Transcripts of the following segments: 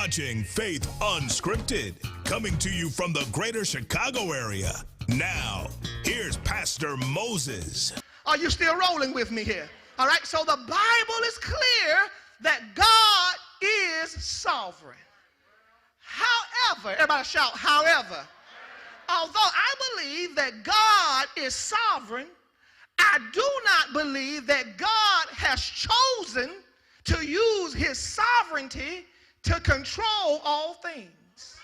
watching Faith Unscripted, coming to you from the greater Chicago area. Now, here's Pastor Moses. Are you still rolling with me here? All right, so the Bible is clear that God is sovereign. However, everybody shout, however. Although I believe that God is sovereign, I do not believe that God has chosen to use his sovereignty to control all things.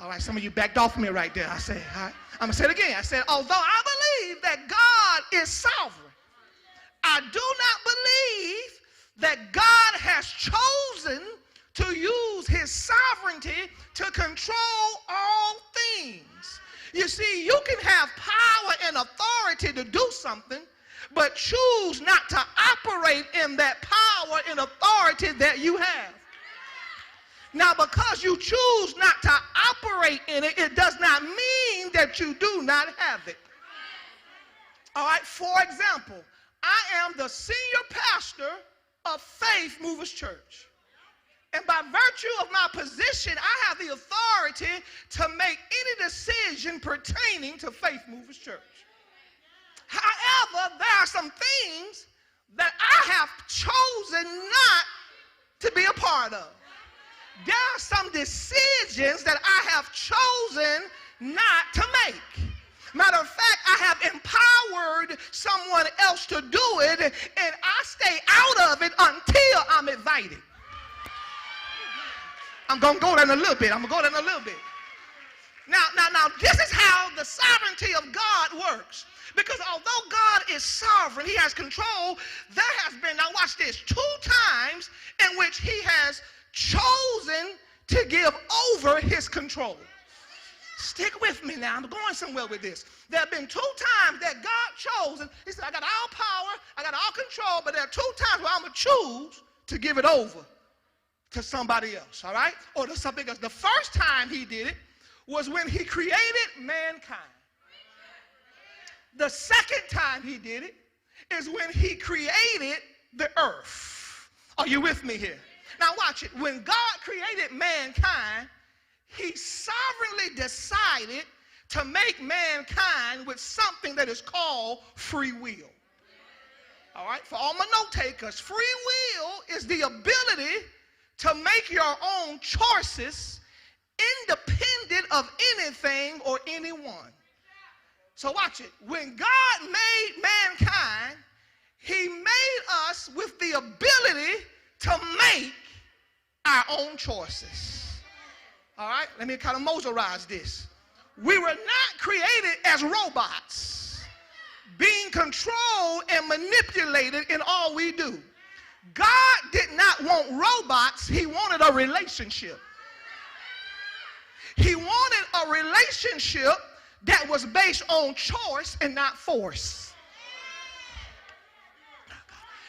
All right, some of you backed off me right there. I said, all right, I'm going to say it again. I said, although I believe that God is sovereign, I do not believe that God has chosen to use his sovereignty to control all things. You see, you can have power and authority to do something, but choose not to operate in that power and authority that you have. Now, because you choose not to operate in it, it does not mean that you do not have it. All right, for example, I am the senior pastor of Faith Movers Church. And by virtue of my position, I have the authority to make any decision pertaining to Faith Movers Church. However, there are some things that I have chosen not to be a part of. There are some decisions that I have chosen not to make. Matter of fact, I have empowered someone else to do it, and I stay out of it until I'm invited. I'm going to go there in a little bit. Now, this is how the sovereignty of God works. Because although God is sovereign, he has control, there has been, now watch this, 2 times in which he has chosen to give over his control. Stick with me now. I'm going somewhere with this. There have been 2 times that God chose, and he said, I got all power, I got all control, but there are 2 times where I'm going to choose to give it over to somebody else, all right? Or to something else. The first time he did it was when he created mankind. The second time he did it is when he created the earth. Are you with me here? Now watch it. When God created mankind, he sovereignly decided to make mankind with something that is called free will. All right? For all my note takers, free will is the ability to make your own choices independent of anything or anyone. So watch it. When God made mankind, he made us with the ability to make our own choices. All right? Let me kind of Moserize this. We were not created as robots, being controlled and manipulated in all we do. God did not want robots. He wanted a relationship. He wanted a relationship that was based on choice and not force.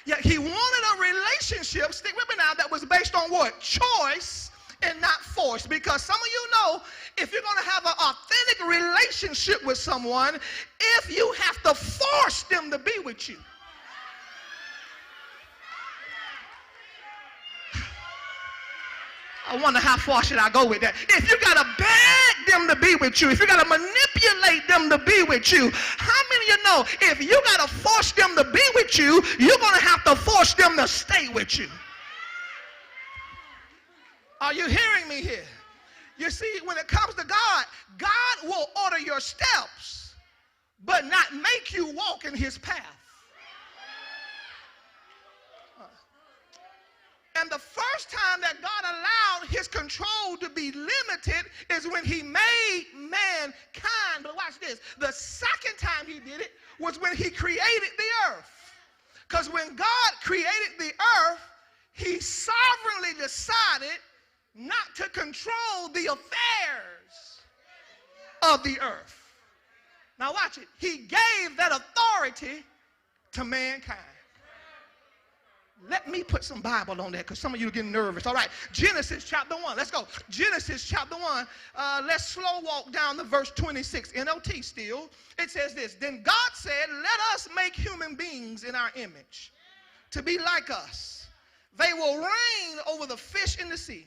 Yeah, he wanted a relationship, stick with me now, that was based on what? Choice and not force. Because some of you know, if you're going to have an authentic relationship with someone, if you have to force them to be with you. I wonder how far should I go with that. If you got to beg them to be with you, if you got to manipulate them to be with you, how many of you know if you got to force them to be with you, you're going to have to force them to stay with you? Are you hearing me here? You see, when it comes to God, God will order your steps, but not make you walk in his path. And the first time that God allowed his control to be limited is when he made mankind. But watch this. The second time he did it was when he created the earth. Because when God created the earth, he sovereignly decided not to control the affairs of the earth. Now watch it. He gave that authority to mankind. Let me put some Bible on that because some of you are getting nervous. All right, Genesis chapter 1. Let's go. Genesis chapter 1. Let's slow walk down to verse 26. NLT still. It says this. Then God said, let us make human beings in our image to be like us. They will reign over the fish in the sea,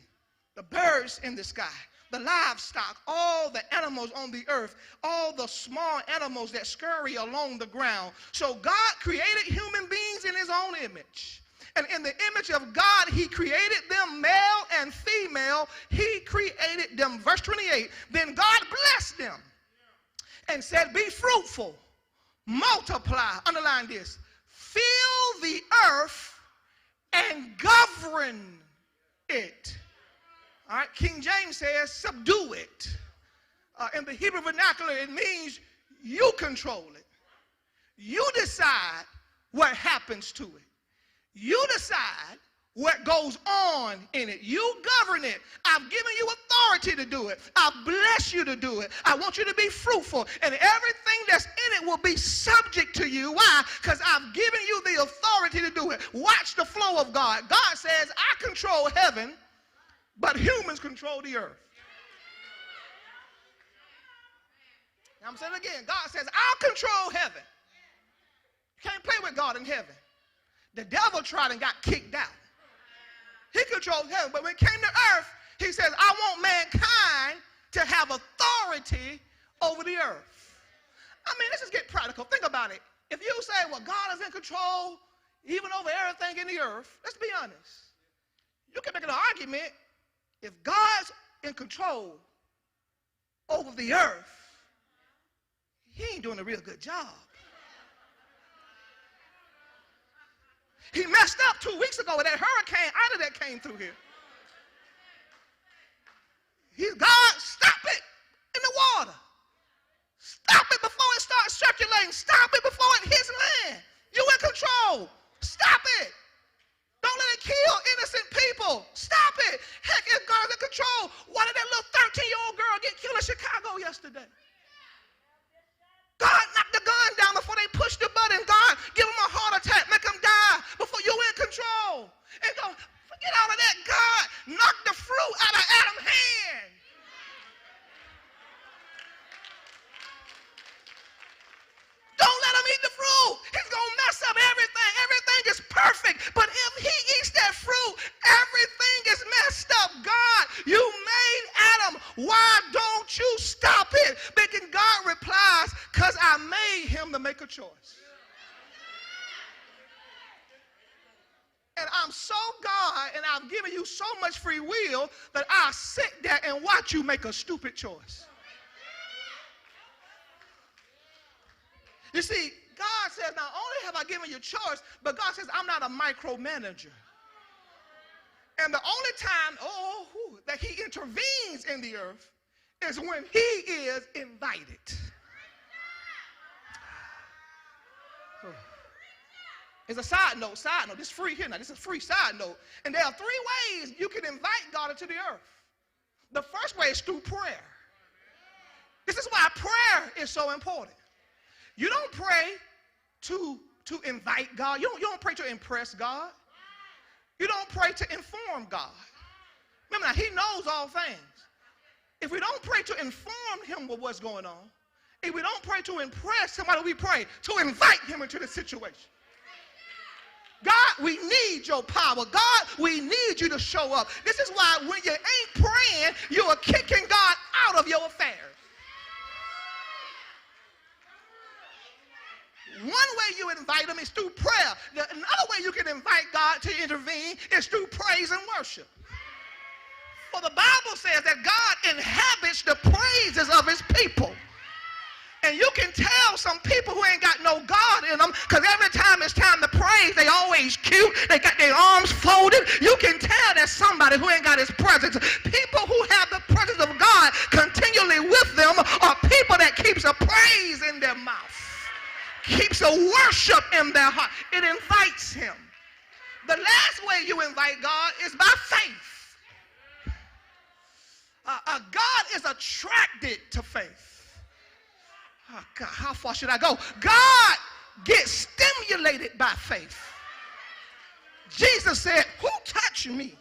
the birds in the sky, the livestock, all the animals on the earth, all the small animals that scurry along the ground. So God created human beings in his own image. And in the image of God, he created them male and female. He created them. Verse 28, then God blessed them and said, be fruitful, multiply, underline this, fill the earth and govern it. All right, King James says, subdue it. In the Hebrew vernacular, it means you control it. You decide what happens to it. You decide what goes on in it. You govern it. I've given you authority to do it. I bless you to do it. I want you to be fruitful. And everything that's in it will be subject to you. Why? Because I've given you the authority to do it. Watch the flow of God. God says, I control heaven, but humans control the earth. Now I'm saying it again. God says, I'll control heaven. You can't play with God in heaven. The devil tried and got kicked out. He controls heaven, but when it came to earth, he says, I want mankind to have authority over the earth. I mean, let's just get practical. Think about it. If you say, well, God is in control even over everything in the earth, let's be honest. You can make an argument, if God's in control over the earth, he ain't doing a real good job. He messed up 2 weeks ago with that hurricane Ida that came through here. God, stop it in the water. Stop it before it starts circulating. Stop it before it hits land. You in control. Stop it. Don't let it kill innocent people. Stop it. Heck, if God's in control, why did that little 13-year-old girl get killed in Chicago yesterday? God knocked the gun down before they pushed the button. God, give them a heart attack, make them die before you're in control. And don't forget all of that. God knocked the fruit out of Adam's hand. Don't let him eat the fruit. He's going to mess up everything. Everything is perfect. But if he eats that fruit, everything is messed up. God, you made Adam. Why don't you stop it? But God replies, because I made him to make a choice. And I'm so God, and I've given you so much free will that I'll sit there and watch you make a stupid choice. You see, God says, not only have I given you choice, but God says, I'm not a micromanager. And the only time, that he intervenes in the earth is when he is invited. It's a side note. This is free here now. This is a free side note. And there are 3 ways you can invite God into the earth. The first way is through prayer. This is why prayer is so important. You don't pray to invite God. You don't pray to impress God. You don't pray to inform God. Remember now, he knows all things. If we don't pray to inform him with what's going on, if we don't pray to impress him, why do we pray? To invite him into the situation. God, we need your power. God, we need you to show up. This is why when you ain't praying, you are kicking God out of your affairs. One way you invite him is through prayer. Another way you can invite God to intervene is through praise and worship. For the Bible says that God inhabits the praises of his people. And you can tell some people who ain't got no God in them, because every time it's time to praise, they always cute. They got their arms folded. You can tell there's somebody who ain't got his presence. People who have the presence of God continually with them are people that keeps a praise in their mouth, keeps a worship in their heart. It invites him. The last way you invite God is by faith. God is attracted to faith. Oh God, how far should I go? God gets stimulated by faith. Jesus said, who touched me?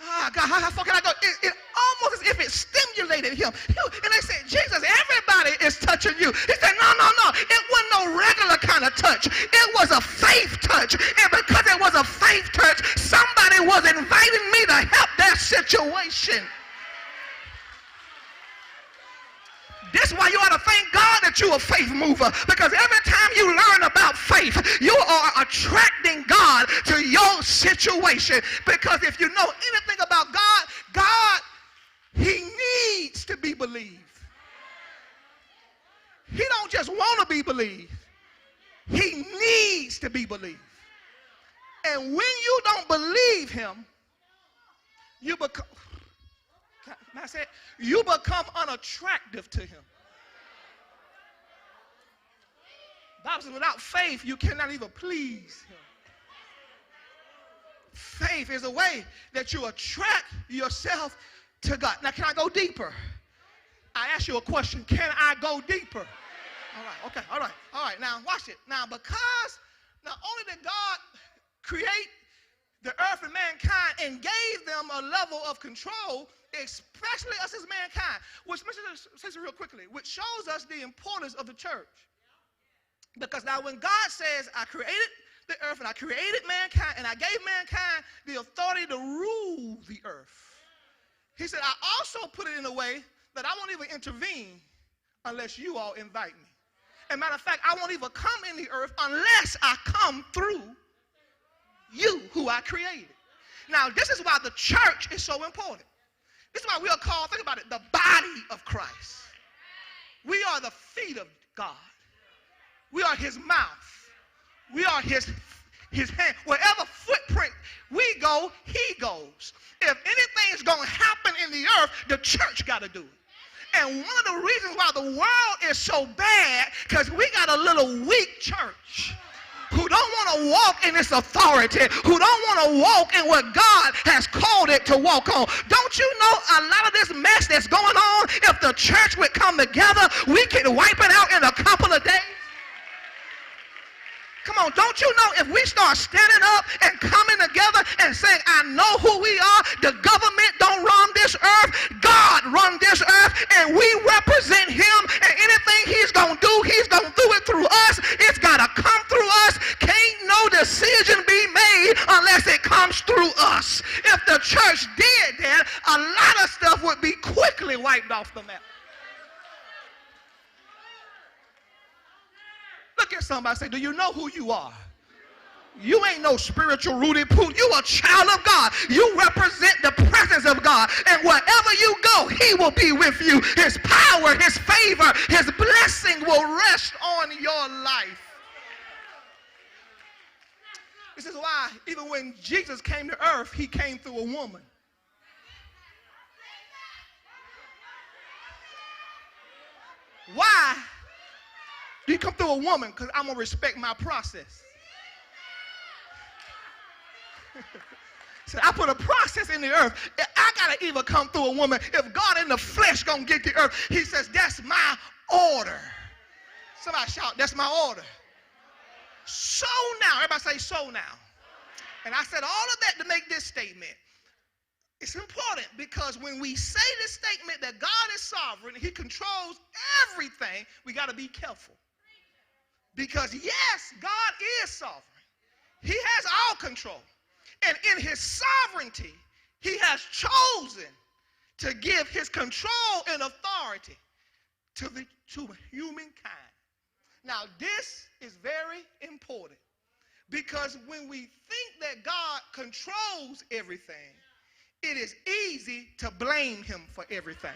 Oh God, how far can I go? It almost as if it stimulated him. And they said, Jesus, everybody is touching you. He said, no. It wasn't no regular kind of touch. It was a faith touch. touch. And because it was a faith touch, somebody was inviting me to help their situation. That's why you ought to thank God that you're a faith mover, because every time you learn about faith, you are attracting God to your situation. Because if you know anything about God, God, he needs to be believed. He don't just want to be believed. He needs to be believed. And when you don't believe him, you become unattractive to him. The Bible says without faith, you cannot even please him. Faith is a way that you attract yourself to God. Now, can I go deeper? I ask you a question. Can I go deeper? All right, okay, all right. Now, watch it. Now, because not only did God create the earth and mankind and gave them a level of control, especially us as mankind, which says real quickly, which shows us the importance of the church. Because now when God says, I created the earth and I created mankind and I gave mankind the authority to rule the earth, he said, I also put it in a way that I won't even intervene unless you all invite me. As a matter of fact, I won't even come in the earth unless I come through you who I created. Now, this is why the church is so important. This is why we are called, think about it, the body of Christ. We are the feet of God. We are his mouth. We are his hand. Wherever footprint we go, he goes. If anything is going to happen in the earth, the church got to do it. And one of the reasons why the world is so bad, because we got a little weak church who don't want to walk in its authority, who don't want to walk in what God has called it to walk on. Don't you know a lot of this mess that's going on, if the church would come together, we could wipe it out in a couple of days? Come on, don't you know if we start standing up and coming together and saying, I know who we are, the government don't run this earth, God run this earth, and we represent him, and anything he's going to do, he's going to do it through us. It's got to come through us. Can't no decision be made unless it comes through us. If the church did that, a lot of stuff would be quickly wiped off the map. Look at somebody and say, do you know who you are? You ain't no spiritual rooted pool. You a child of God. You represent the presence of God. And wherever you go, he will be with you. His power, his favor, his blessing will rest on your life. This is why even when Jesus came to earth, he came through a woman. Why? You come through a woman because I'm going to respect my process. So I put a process in the earth. I got to either come through a woman. If God in the flesh going to get the earth, he says, that's my order. Somebody shout, that's my order. So now, everybody say so now. And I said all of that to make this statement. It's important because when we say this statement that God is sovereign, he controls everything, we got to be careful. Because yes, God is sovereign. He has all control. And in his sovereignty, he has chosen to give his control and authority to humankind. Now, this is very important because when we think that God controls everything, it is easy to blame him for everything.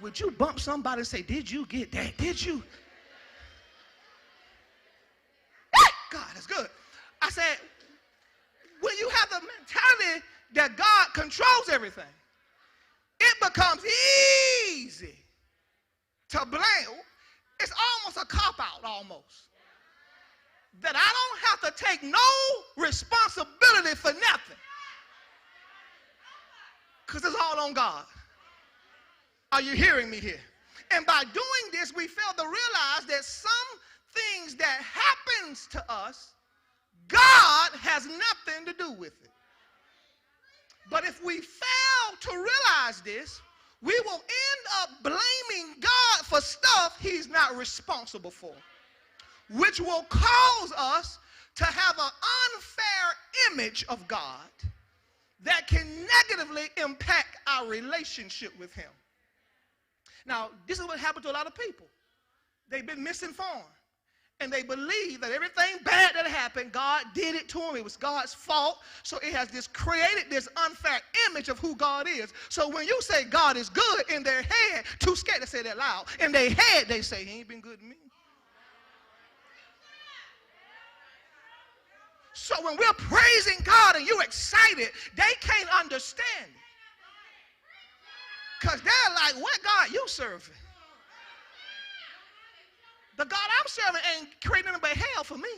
Would you bump somebody and say, did you get that? Did you? God, that's good. I said, when you have the mentality that God controls everything, it becomes easy to blame. It's almost a cop-out almost. That I don't have to take no responsibility for nothing. Because it's all on God. Are you hearing me here? And by doing this, we fail to realize that some things that happens to us, God has nothing to do with it. But if we fail to realize this, we will end up blaming God for stuff he's not responsible for. which will cause us to have an unfair image of God that can negatively impact our relationship with him. Now, this is what happened to a lot of people. They've been misinformed. And they believe that everything bad that happened, God did it to them. It was God's fault. So it has created this unfair image of who God is. So when you say God is good, in their head, too scared to say that loud, in their head they say, he ain't been good to me. So when we're praising God and you're excited, they can't understand it. Because they're like, what God you serving? The God I'm serving ain't creating nothing but hell for me.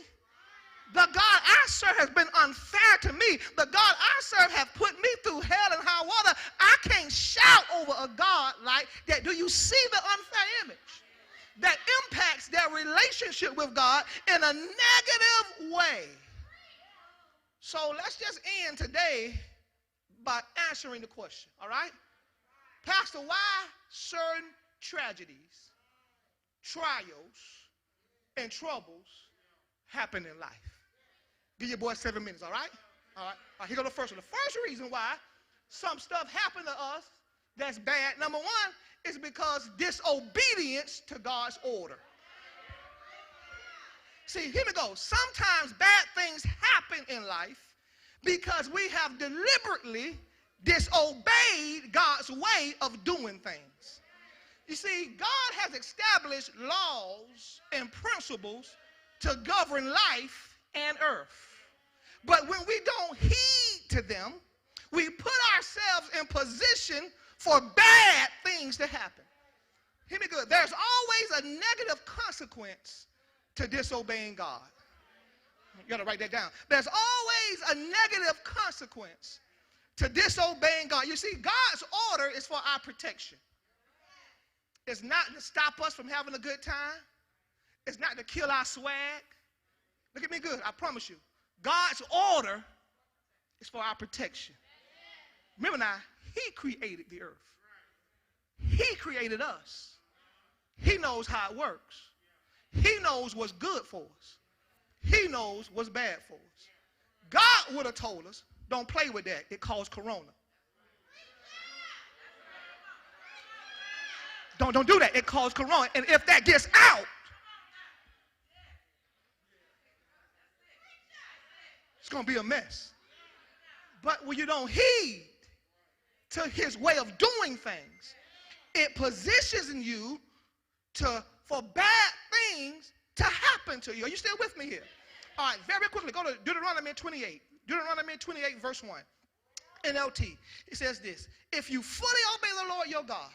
The God I serve has been unfair to me. The God I serve has put me through hell and high water. I can't shout over a God like that. Do you see the unfair image that impacts their relationship with God in a negative way? So let's just end today by answering the question, all right? Pastor, why certain tragedies, trials, and troubles happen in life? Give your boy 7 minutes, all right? All right, here goes the first one. The first reason why some stuff happened to us that's bad, number one, is because disobedience to God's order. See, here we go. Sometimes bad things happen in life because we have deliberately disobeyed God's way of doing things. You see, God has established laws and principles to govern life and earth. But when we don't heed to them, we put ourselves in position for bad things to happen. Hear me good. There's always a negative consequence to disobeying God. You got to write that down. There's always a negative consequence to disobeying God. You see, God's order is for our protection. It's not to stop us from having a good time. It's not to kill our swag. Look at me good, I promise you. God's order is for our protection. Remember now, he created the earth. He created us. He knows how it works. He knows what's good for us. He knows what's bad for us. God would have told us, don't play with that. It caused corona. Don't do that. It caused corona. And if that gets out, it's going to be a mess. But when you don't heed to his way of doing things, it positions you for bad things to happen to you. Are you still with me here? All right, very quickly, go to Deuteronomy 28. Deuteronomy 28, verse 1. NLT. It says this: if you fully obey the Lord your God,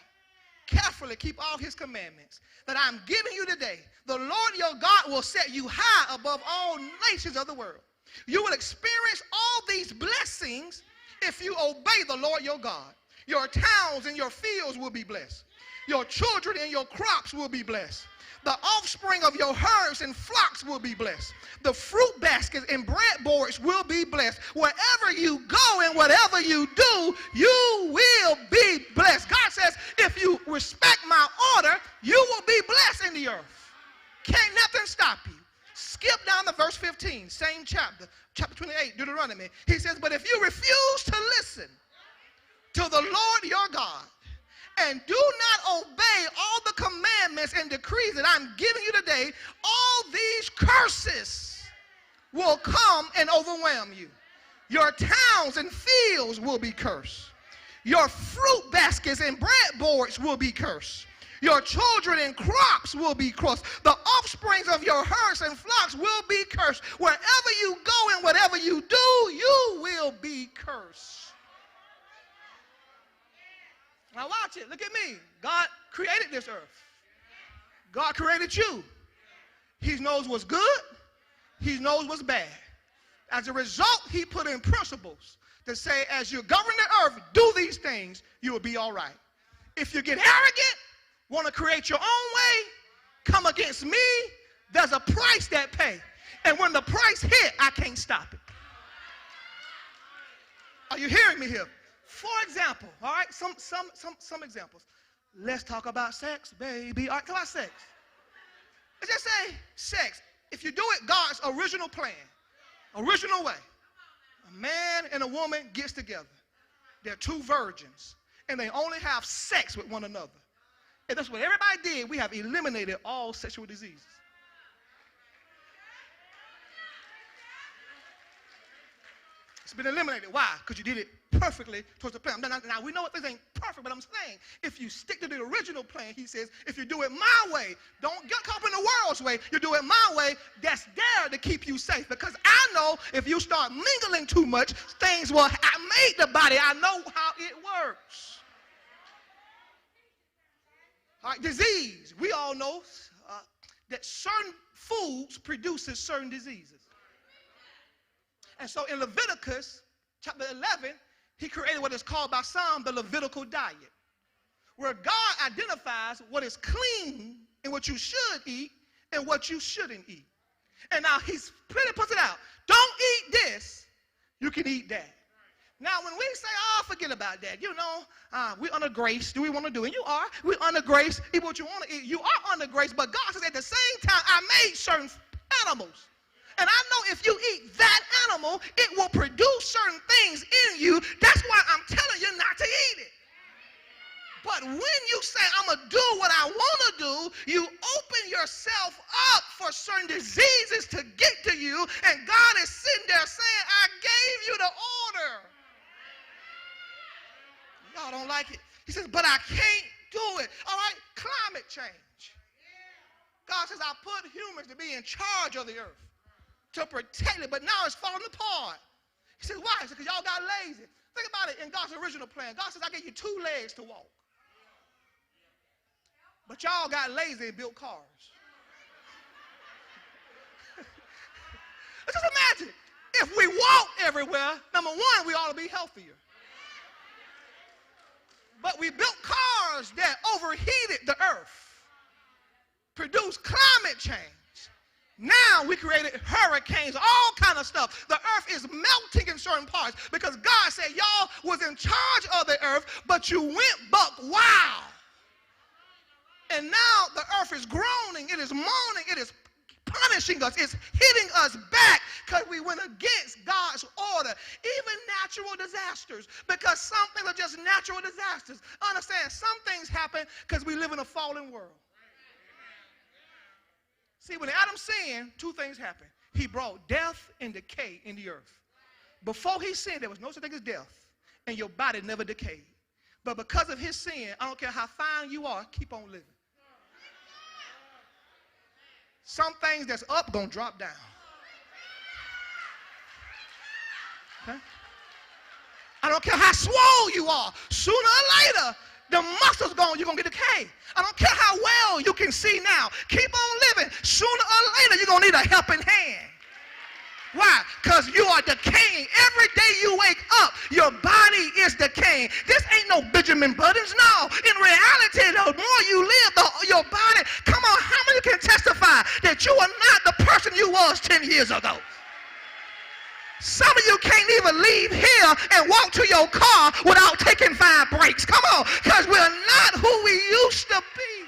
carefully keep all his commandments that I'm giving you today, the Lord your God will set you high above all nations of the world. You will experience all these blessings if you obey the Lord your God. Your towns and your fields will be blessed. Your children and your crops will be blessed. The offspring of your herds and flocks will be blessed. The fruit baskets and breadboards will be blessed. Wherever you go and whatever you do, you will be blessed. God says, if you respect my order, you will be blessed in the earth. Can't nothing stop you. Skip down to verse 15, same chapter 28, Deuteronomy. He says, but if you refuse to listen to the Lord your God, and do not obey all the commandments and decrees that I'm giving you today, all these curses will come and overwhelm you. Your towns and fields will be cursed. Your fruit baskets and breadboards will be cursed. Your children and crops will be cursed. The offsprings of your herds and flocks will be cursed. Wherever you go and whatever you do, you will be cursed. Now watch it. Look at me. God created this earth. God created you. He knows what's good. He knows what's bad. As a result, he put in principles to say, as you govern the earth, do these things, you will be all right. If you get arrogant, want to create your own way, come against me, there's a price that pay. And when the price hit, I can't stop it. Are you hearing me here? For example, all right, some examples. Let's talk about sex, baby. All right, talk about sex. Let's just say sex. if you do it God's original plan, original way, a man and a woman gets together. They're two virgins, and they only have sex with one another. If that's what everybody did, we have eliminated all sexual diseases. It's been eliminated. Why? Because you did it perfectly towards the plan. Now, we know what things ain't perfect, but I'm saying if you stick to the original plan, he says, if you do it my way, don't get caught up in the world's way, you do it my way, that's there to keep you safe. Because I know if you start mingling too much, things will, I made the body, I know how it works. All right, disease. We all know that certain foods produces certain diseases. And so in Leviticus chapter 11, he created what is called by some the Levitical diet, where God identifies what is clean and what you should eat and what you shouldn't eat. And now he's pretty puts it out. Don't eat this, you can eat that. Now when we say, oh, forget about that, we're under grace, do we want to do it? And you are, we're under grace, eat what you want to eat. You are under grace, but God says at the same time, I made certain animals. And I know if you eat that animal, it will produce certain things in you. That's why I'm telling you not to eat it. But when you say, I'm going to do what I want to do, you open yourself up for certain diseases to get to you. And God is sitting there saying, I gave you the order. Y'all don't like it. He says, but I can't do it. All right, climate change. God says, I put humans to be in charge of the earth, to protect it, but now it's falling apart. He says, why? He said, because y'all got lazy. Think about it in God's original plan. God says, I gave you 2 legs to walk. But y'all got lazy and built cars. Just imagine, if we walk everywhere, number one, we ought to be healthier. But we built cars that overheated the earth, produced climate change. Now we created hurricanes, all kind of stuff. The earth is melting in certain parts because God said y'all was in charge of the earth, but you went buck wild. And now the earth is groaning, it is moaning, it is punishing us, it's hitting us back because we went against God's order. Even natural disasters, because some things are just natural disasters. Understand, some things happen because we live in a fallen world. See, when Adam sinned, 2 things happened. He brought death and decay in the earth. Before he sinned, there was no such thing as death, and your body never decayed. But because of his sin, I don't care how fine you are, keep on living. Some things that's up gonna drop down. Okay? I don't care how swole you are, sooner or later, the muscles gone, you're going to get decay. I don't care how well you can see now. Keep on living. Sooner or later, you're going to need a helping hand. Why? Because you are decaying. Every day you wake up, your body is decaying. This ain't no Benjamin Buttons. No. In reality, the more you live, your body, come on, how many can testify that you are not the person you was 10 years ago? Some of you can't even leave here and walk to your car without taking 5 breaks. Come on, because we're not who we used to be.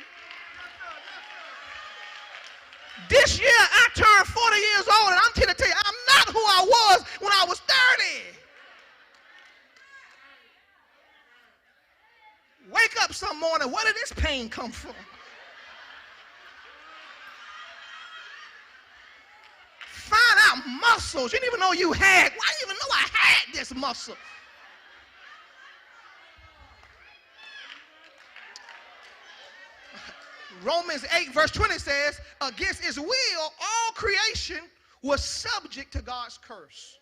This year, I turned 40 years old, and I'm here to tell you, I'm not who I was when I was 30. Wake up some morning, where did this pain come from? Find out muscles you didn't even know you had. Why didn't you even know I had this muscle? Romans 8 verse 20 says, against his will, all creation was subject to God's curse.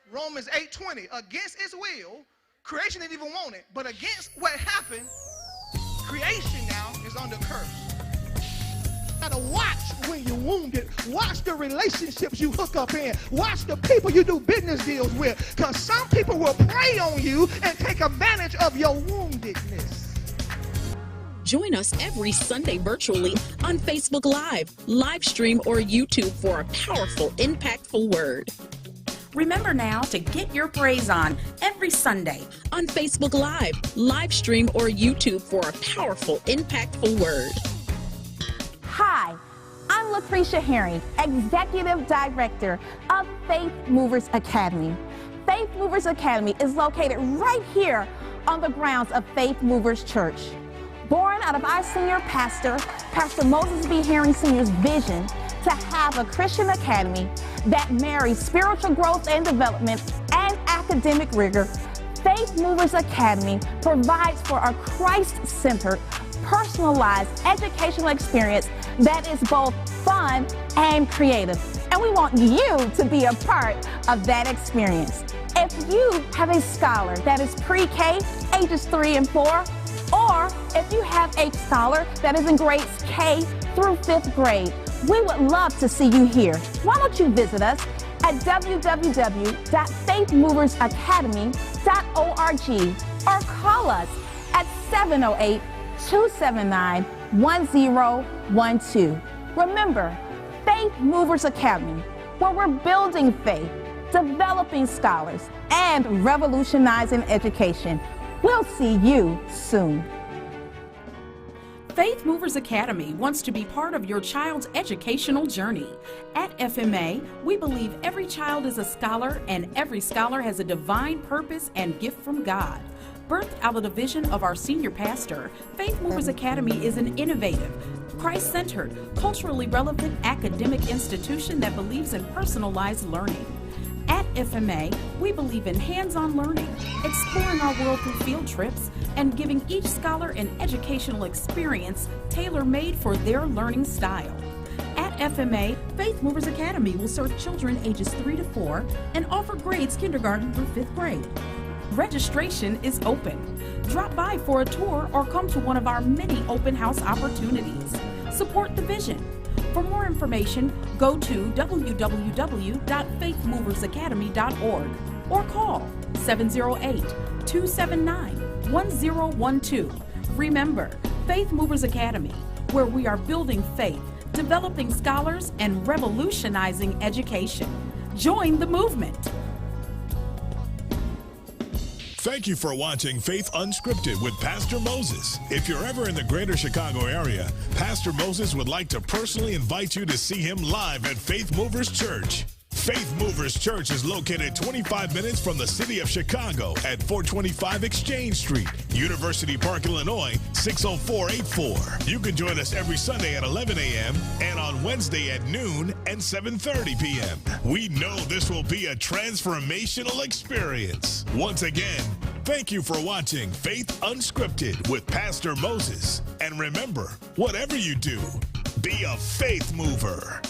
Romans 8:20, against his will, creation didn't even want it, but against what happened, creation now is under curse. You gotta watch when you're wounded. Watch the relationships you hook up in. Watch the people you do business deals with. Because some people will prey on you and take advantage of your woundedness. Join us every Sunday virtually on Facebook Live, live stream, or YouTube for a powerful, impactful word. Remember now to get your praise on every Sunday on Facebook Live, live stream, or YouTube for a powerful, impactful word. Hi, I'm Lucretia Herring, Executive Director of Faith Movers Academy. Faith Movers Academy is located right here on the grounds of Faith Movers Church. Born out of our senior pastor, Pastor Moses B. Herring Sr.'s vision to have a Christian academy that marries spiritual growth and development and academic rigor, Faith Movers Academy provides for a Christ-centered, personalized educational experience that is both fun and creative. And we want you to be a part of that experience. If you have a scholar that is pre-K, ages 3 and 4, or if you have a scholar that is in grades K through 5th grade, we would love to see you here. Why don't you visit us at www.faithmoversacademy.org or call us at 708-279-1012. Remember, Faith Movers Academy, where we're building faith, developing scholars, and revolutionizing education. We'll see you soon. Faith Movers Academy wants to be part of your child's educational journey. At FMA, we believe every child is a scholar and every scholar has a divine purpose and gift from God. Birthed out of the vision of our senior pastor, Faith Movers Academy is an innovative, Christ-centered, culturally relevant academic institution that believes in personalized learning. At FMA, we believe in hands-on learning, exploring our world through field trips, and giving each scholar an educational experience tailor-made for their learning style. At FMA, Faith Movers Academy will serve children ages 3 to 4 and offer grades kindergarten through 5th grade. Registration is open. Drop by for a tour or come to one of our many open house opportunities. Support the vision. For more information, go to www.faithmoversacademy.org or call 708-279-1012. Remember, Faith Movers Academy, where we are building faith, developing scholars, and revolutionizing education. Join the movement. Thank you for watching Faith Unscripted with Pastor Moses. If you're ever in the greater Chicago area, Pastor Moses would like to personally invite you to see him live at Faith Movers Church. Faith Movers Church is located 25 minutes from the city of Chicago at 425 Exchange Street, University Park, Illinois, 60484. You can join us every Sunday at 11 a.m. and on Wednesday at noon and 7:30 p.m. We know this will be a transformational experience. Once again, thank you for watching Faith Unscripted with Pastor Moses. And remember, whatever you do, be a faith mover.